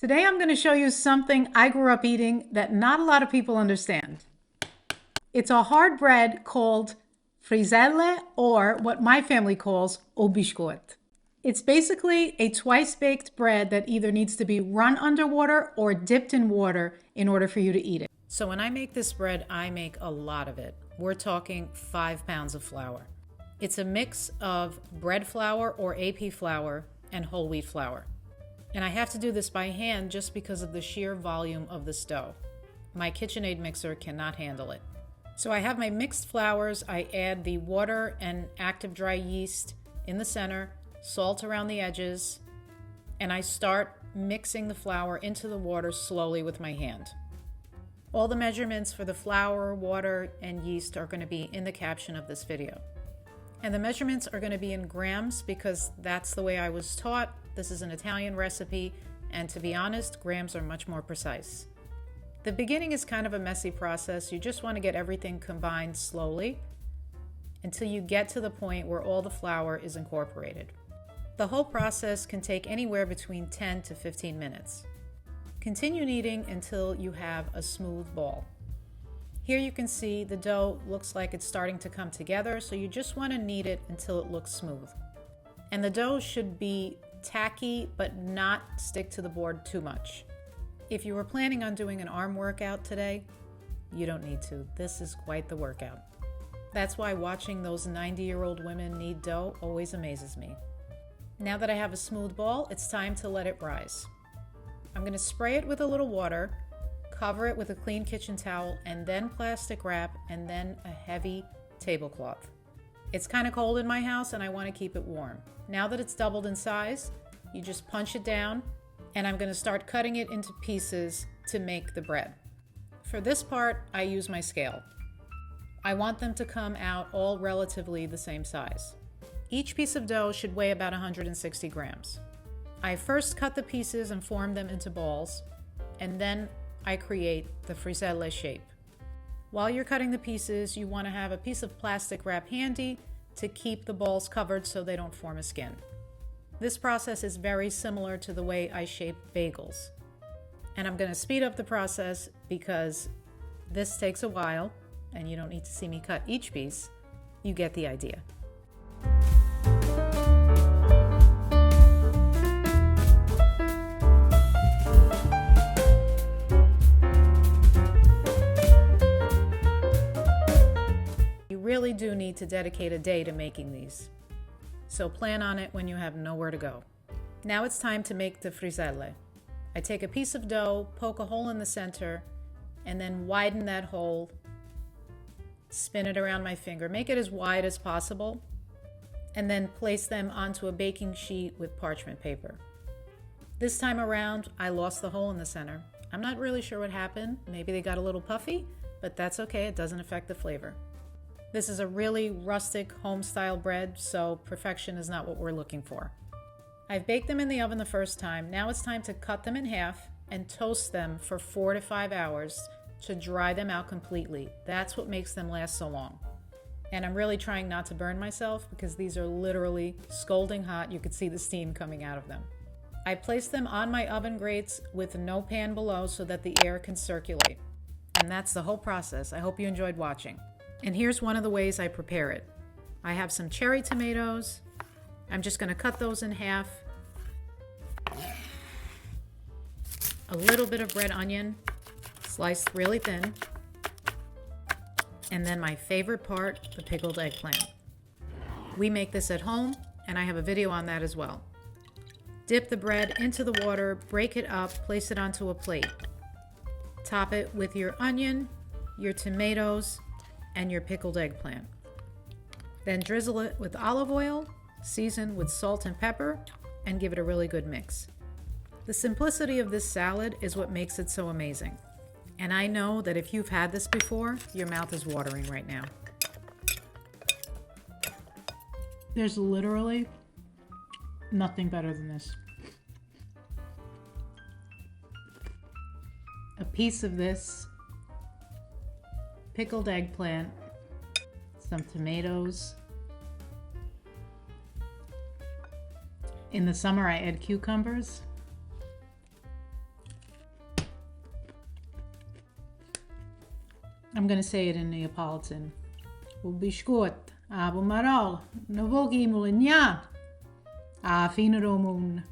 Today I'm going to show you something I grew up eating that not a lot of people understand. It's a hard bread called Friselle, or what my family calls Unbleached. It's basically a twice-baked bread that either needs to be run under water or dipped in water in order for you to eat it. So when I make this bread, I make a lot of it. We're talking 5 pounds of flour. It's a mix of bread flour or AP flour and whole wheat flour. And I have to do this by hand just because of the sheer volume of this dough. My KitchenAid mixer cannot handle it. So I have my mixed flours. I add the water and active dry yeast in the center, salt around the edges, and I start mixing the flour into the water slowly with my hand. All the measurements for the flour, water, and yeast are going to be in the caption of this video. And the measurements are going to be in grams because that's the way I was taught. This is an Italian recipe, and to be honest, grams are much more precise. The beginning is kind of a messy process. You just want to get everything combined slowly until you get to the point where all the flour is incorporated. The whole process can take anywhere between 10 to 15 minutes. Continue kneading until you have a smooth ball. Here you can see the dough looks like it's starting to come together, so you just want to knead it until it looks smooth. And the dough should be tacky but not stick to the board too much. If you were planning on doing an arm workout today, you don't need to. This is quite the workout. That's why watching those 90-year-old women knead dough always amazes me. Now that I have a smooth ball, it's time to let it rise. I'm going to spray it with a little water, cover it with a clean kitchen towel, and then plastic wrap, and then a heavy tablecloth. It's kind of cold in my house and I want to keep it warm. Now that it's doubled in size, you just punch it down, and I'm going to start cutting it into pieces to make the bread. For this part, I use my scale. I want them to come out all relatively the same size. Each piece of dough should weigh about 160 grams. I first cut the pieces and form them into balls, and then I create the Friselle shape. While you're cutting the pieces, you want to have a piece of plastic wrap handy to keep the balls covered so they don't form a skin. This process is very similar to the way I shape bagels. And I'm going to speed up the process because this takes a while and you don't need to see me cut each piece. You get the idea. Really do need to dedicate a day to making these. So plan on it when you have nowhere to go. Now it's time to make the Friselle. I take a piece of dough, poke a hole in the center, and then widen that hole, spin it around my finger, make it as wide as possible, and then place them onto a baking sheet with parchment paper. This time around, I lost the hole in the center. I'm not really sure what happened. Maybe they got a little puffy, but that's okay. It doesn't affect the flavor. This is a really rustic home-style bread, so perfection is not what we're looking for. I've baked them in the oven the first time. Now it's time to cut them in half and toast them for 4 to 5 hours to dry them out completely. That's what makes them last so long. And I'm really trying not to burn myself because these are literally scalding hot. You could see the steam coming out of them. I place them on my oven grates with no pan below so that the air can circulate. And that's the whole process. I hope you enjoyed watching. And here's one of the ways I prepare it. I have some cherry tomatoes. I'm just going to cut those in half. A little bit of red onion, sliced really thin. And then my favorite part, the pickled eggplant. We make this at home, and I have a video on that as well. Dip the bread into the water, break it up, place it onto a plate. Top it with your onion, your tomatoes, and your pickled eggplant. Then drizzle it with olive oil, season with salt and pepper, and give it a really good mix. The simplicity of this salad is what makes it so amazing. And I know that if you've had this before, your mouth is watering right now. There's literally nothing better than this. A piece of this pickled eggplant, some tomatoes, In the summer, I add cucumbers. I'm going to say it in Neapolitan. Ubishkut, abo maral, navogi mulinyan, a fine romun.